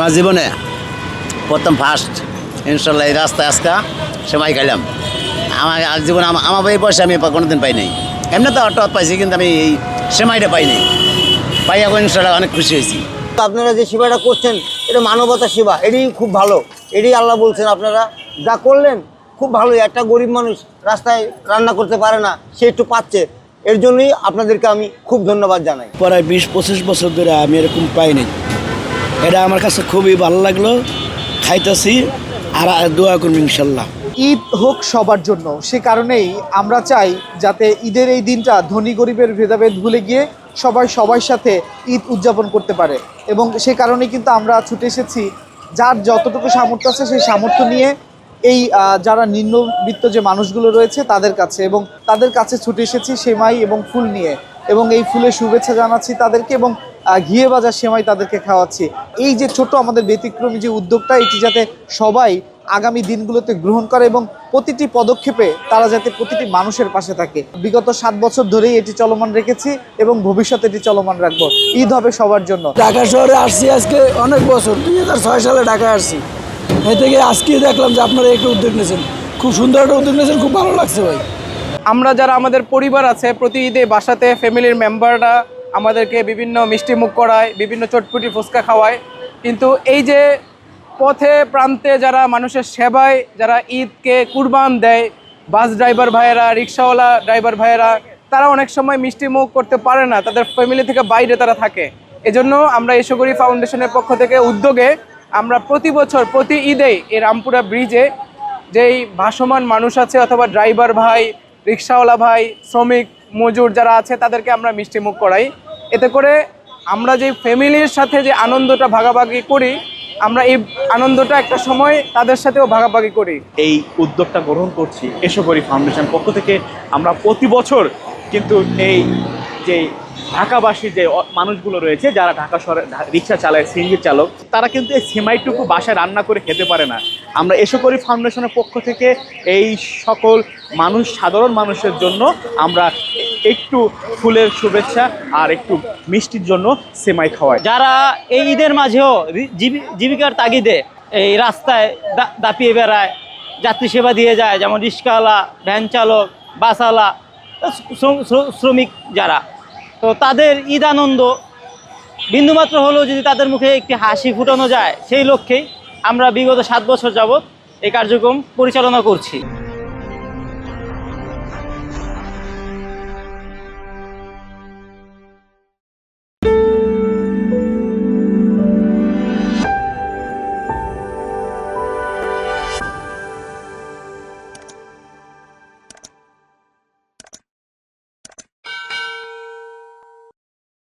আমার জীবনে প্রথম ফার্স্ট ইনশাল্লাহ এই রাস্তায় আজকা সেমাই খাইলাম। আমার জীবনে আমার এই পয়সা আমি কোনোদিন পাই নাই। এমনি তো অটো পাইছি, কিন্তু আমি এই সেমাইটা পাই নাই। পাই এখন ইনশাল্লাহ অনেক খুশি হয়েছি। আপনারা যে সেবাটা করছেন এটা মানবতা সেবা, এটাই খুব ভালো। এটাই আল্লাহ বলছেন আপনারা যা করলেন খুব ভালো। একটা গরিব মানুষ রাস্তায় রান্না করতে পারে না, সে একটু পাচ্ছে, এর জন্যই আপনাদেরকে আমি খুব ধন্যবাদ জানাই। প্রায় 20-25 বছর ধরে আমি এরকম পাইনি। এটা আমার কাছে খুবই ভালো লাগলো। খাইতেছি আর দোয়া করবো ইনশাল্লাহ। ঈদ হোক সবার জন্য, সে কারণেই আমরা চাই যাতে ঈদের এই দিনটা ধনী গরিবের ভেদাভেদ ভুলে গিয়ে সবাই সবার সাথে ঈদ উদযাপন করতে পারে। এবং সে কারণেই কিন্তু আমরা ছুটে এসেছি যার যতটুকু সামর্থ্য আছে সেই সামর্থ্য নিয়ে এই যারা নিম্নবিত্ত যে মানুষগুলো রয়েছে তাদের কাছে, এবং তাদের কাছে ছুটে এসেছি সেমাই এবং ফুল নিয়ে, এবং এই ফুলের শুভেচ্ছা জানাচ্ছি তাদেরকে, এবং ঘিয়ে ভাজা সেমাই তাদেরকে খাওয়াচ্ছি। এই যে ছোট আমাদের ব্যতিক্রমী যে উদ্যোগটা, এটি যাতে সবাই আগামী দিনগুলোতে গ্রহণ করে এবং প্রতিটি পদক্ষেপে তারা যাতে প্রতিটি মানুষের পাশে থাকে। বিগত 7 বছর ধরেই এটি চলমান রেখেছি এবং ভবিষ্যতে এটি চলমান রাখবো। ঈদ হবে সবার জন্য। ঢাকা শহরে আসছি আজকে অনেক বছর, 2006 সালে ঢাকায় আসছি। এই থেকে আজকে দেখলাম যে আপনারা একটু উদ্যোগ নিয়েছেন, খুব সুন্দর একটা উদ্যোগ নিয়েছেন, খুব ভালো লাগছে ভাই। আমরা যারা আমাদের পরিবার আছে, প্রতি ঈদে বাসাতে ফ্যামিলির মেম্বাররা আমাদেরকে বিভিন্ন মিষ্টি মুখ করায়, বিভিন্ন চটপটি ফুচকা খাওয়ায়। কিন্তু এই যে পথে প্রান্তে যারা মানুষের সেবায় যারা ঈদকে কুরবান দেয়, বাস ড্রাইভার ভাইয়েরা, রিক্সাওয়ালা ড্রাইভার ভাইয়েরা, তারা অনেক সময় মিষ্টি মুখ করতে পারে না, তাদের ফ্যামিলি থেকে বাইরে তারা থাকে। এজন্য আমরা এসোগরি ফাউন্ডেশনের পক্ষ থেকে উদ্যোগে আমরা প্রতি বছর প্রতি ঈদেই এই রামপুরা ব্রিজে যেই ভাসমান মানুষ আছে অথবা ড্রাইভার ভাই, রিক্সাওয়ালা ভাই, শ্রমিক মজুর যারা আছে তাদেরকে আমরা মিষ্টি মুখ করাই। এতে করে আমরা যে ফ্যামিলির সাথে যে আনন্দটা ভাগাভাগি করি, আমরা এই আনন্দটা একটা সময় তাদের সাথেও ভাগাভাগি করি। এই উদ্যোগটা গ্রহণ করছি এসোগরি ফাউন্ডেশন পক্ষ থেকে। আমরা প্রতি বছর কিন্তু এই যে ঢাকাবাসী যে মানুষগুলো রয়েছে যারা ঢাকা শহরে রিক্সা চালায়, সিএনজি চালক, তারা কিন্তু এই সেমাইটুকু বাসায় রান্না করে খেতে পারে না। আমরা এসোগরি ফাউন্ডেশনের পক্ষ থেকে এই সকল মানুষ, সাধারণ মানুষের জন্য আমরা একটু ফুলের শুভেচ্ছা আর একটু মিষ্টির জন্য সেমাই খাওয়াই। যারা এই ঈদের মাঝেও জীবিকার তাগিদে এই রাস্তায় দাপিয়ে বেড়ায়, যাত্রী সেবা দিয়ে যায়, যেমন রিক্সাওয়ালা, ভ্যান চালক, বাসওয়ালা, শ্রমিক যারা, তো তাদের ঈদ আনন্দ বিন্দুমাত্র হলেও যদি তাদের মুখে একটি হাসি ফুটানো যায়, সেই লক্ষ্যেই আমরা বিগত 7 বছর যাবৎ এই কার্যক্রম পরিচালনা করছি।